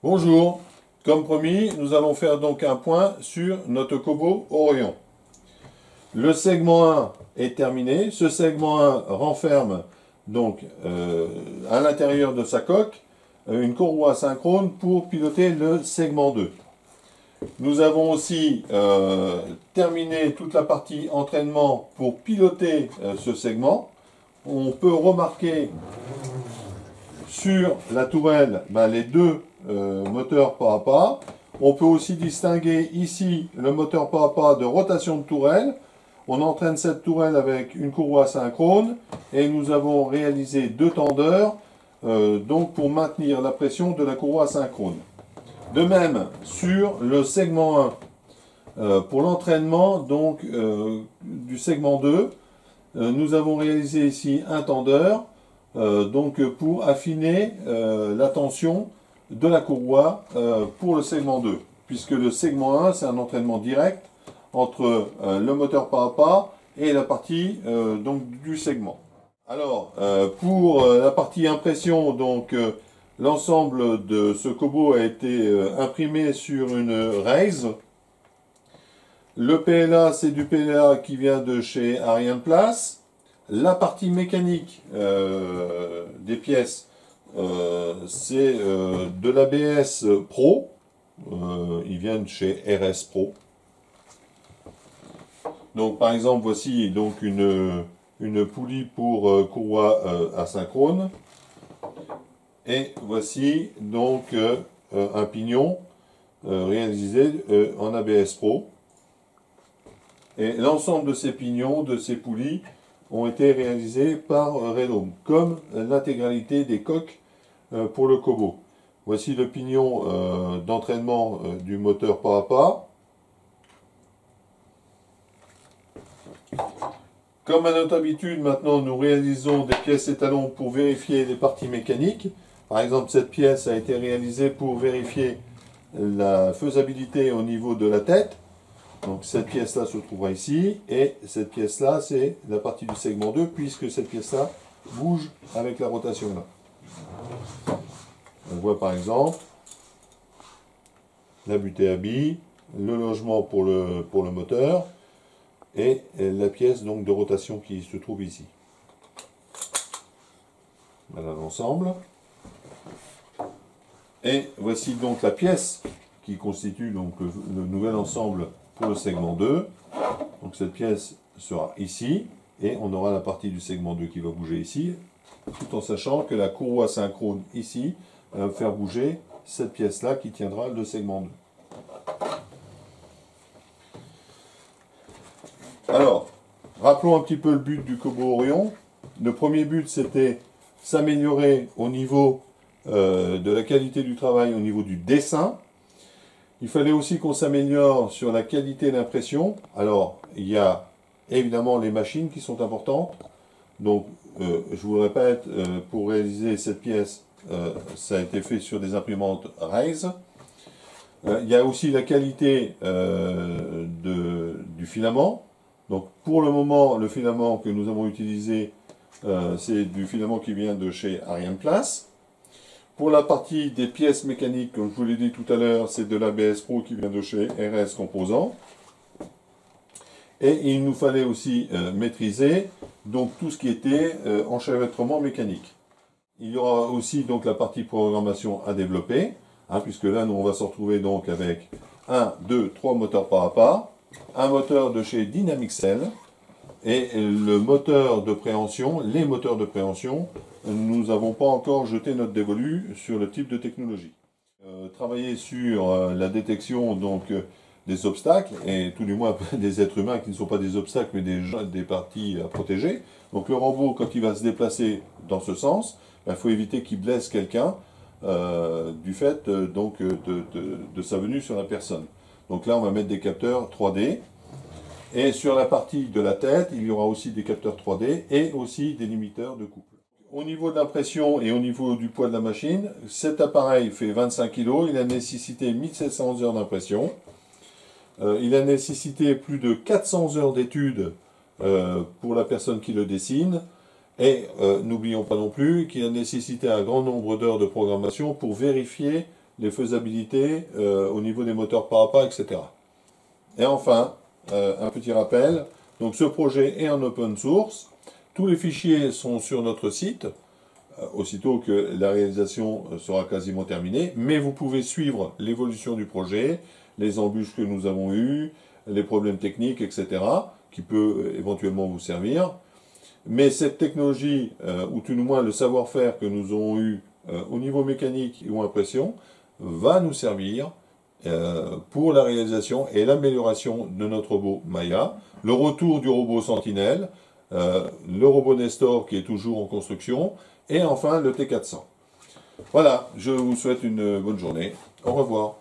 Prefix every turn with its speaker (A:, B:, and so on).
A: Bonjour, comme promis, nous allons faire donc un point sur notre Kobo Orion. Le segment 1 est terminé. Ce segment 1 renferme donc à l'intérieur de sa coque une courroie synchrone pour piloter le segment 2. Nous avons aussi terminé toute la partie entraînement pour piloter ce segment. On peut remarquer sur la tourelle les deux moteurs pas à pas. On peut aussi distinguer ici le moteur pas à pas de rotation de tourelle. On entraîne cette tourelle avec une courroie synchrone et nous avons réalisé deux tendeurs donc pour maintenir la pression de la courroie synchrone. De même sur le segment 1 pour l'entraînement donc du segment 2, nous avons réalisé ici un tendeur donc pour affiner la tension de la courroie pour le segment 2, puisque le segment 1 c'est un entraînement direct entre le moteur pas à pas et la partie donc du segment. Alors pour la partie impression, donc l'ensemble de ce Kobo a été imprimé sur une raise. Le PLA c'est du PLA qui vient de chez Ariane-Place. La partie mécanique des pièces, c'est de l'ABS Pro. Ils viennent chez RS Pro. Donc par exemple, voici donc une poulie pour courroie asynchrone. Et voici donc un pignon réalisé en ABS Pro. Et l'ensemble de ces pignons, de ces poulies, ont été réalisés par Renome, comme l'intégralité des coques pour le Kobo. Voici le pignon d'entraînement du moteur pas à pas. Comme à notre habitude, maintenant nous réalisons des pièces étalons pour vérifier les parties mécaniques. Par exemple, cette pièce a été réalisée pour vérifier la faisabilité au niveau de la tête. Donc cette pièce-là se trouvera ici, et cette pièce-là, c'est la partie du segment 2, puisque cette pièce-là bouge avec la rotation là. On voit par exemple la butée à billes, le logement pour le moteur, et la pièce donc de rotation qui se trouve ici. Voilà l'ensemble. Et voici donc la pièce qui constitue donc le nouvel ensemble pour le segment 2. Donc cette pièce sera ici, et on aura la partie du segment 2 qui va bouger ici, tout en sachant que la courroie synchrone ici va faire bouger cette pièce-là qui tiendra le segment 2. Alors, rappelons un petit peu le but du Kobo Orion. Le premier but, c'était s'améliorer au niveau de la qualité du travail, au niveau du dessin. Il fallait aussi qu'on s'améliore sur la qualité d'impression. Alors, il y a évidemment les machines qui sont importantes. Donc, je vous le répète, pour réaliser cette pièce, ça a été fait sur des imprimantes Raise. Il y a aussi la qualité du filament. Donc, pour le moment, le filament que nous avons utilisé, c'est du filament qui vient de chez Ariane-Place. Pour la partie des pièces mécaniques, comme je vous l'ai dit tout à l'heure, c'est de l'ABS Pro qui vient de chez RS Composants. Et il nous fallait aussi maîtriser donc tout ce qui était enchevêtrement mécanique. Il y aura aussi donc la partie programmation à développer, puisque là nous on va se retrouver donc avec 1, 2, 3 moteurs pas à pas, un moteur de chez Dynamixel, et le moteur de préhension, les moteurs de préhension, nous n'avons pas encore jeté notre dévolu sur le type de technologie. Travailler sur la détection donc des obstacles, et tout du moins des êtres humains qui ne sont pas des obstacles mais des parties à protéger. Donc le robot, quand il va se déplacer dans ce sens, il faut éviter qu'il blesse quelqu'un du fait donc de sa venue sur la personne. Donc là on va mettre des capteurs 3D. Et sur la partie de la tête, il y aura aussi des capteurs 3D et aussi des limiteurs de couple. Au niveau de l'impression et au niveau du poids de la machine, cet appareil fait 25 kg, il a nécessité 1700 heures d'impression. Il a nécessité plus de 400 heures d'études pour la personne qui le dessine. Et n'oublions pas non plus qu'il a nécessité un grand nombre d'heures de programmation pour vérifier les faisabilités au niveau des moteurs parappa, etc. Et enfin, un petit rappel, donc ce projet est en open source, tous les fichiers sont sur notre site, aussitôt que la réalisation sera quasiment terminée, mais vous pouvez suivre l'évolution du projet, les embûches que nous avons eues, les problèmes techniques, etc., qui peut éventuellement vous servir. Mais cette technologie, ou tout du moins le savoir-faire que nous avons eu au niveau mécanique ou impression, va nous servir pour la réalisation et l'amélioration de notre robot Maya, le retour du robot Sentinelle, le robot Nestor qui est toujours en construction, et enfin le T400. Voilà, je vous souhaite une bonne journée. Au revoir.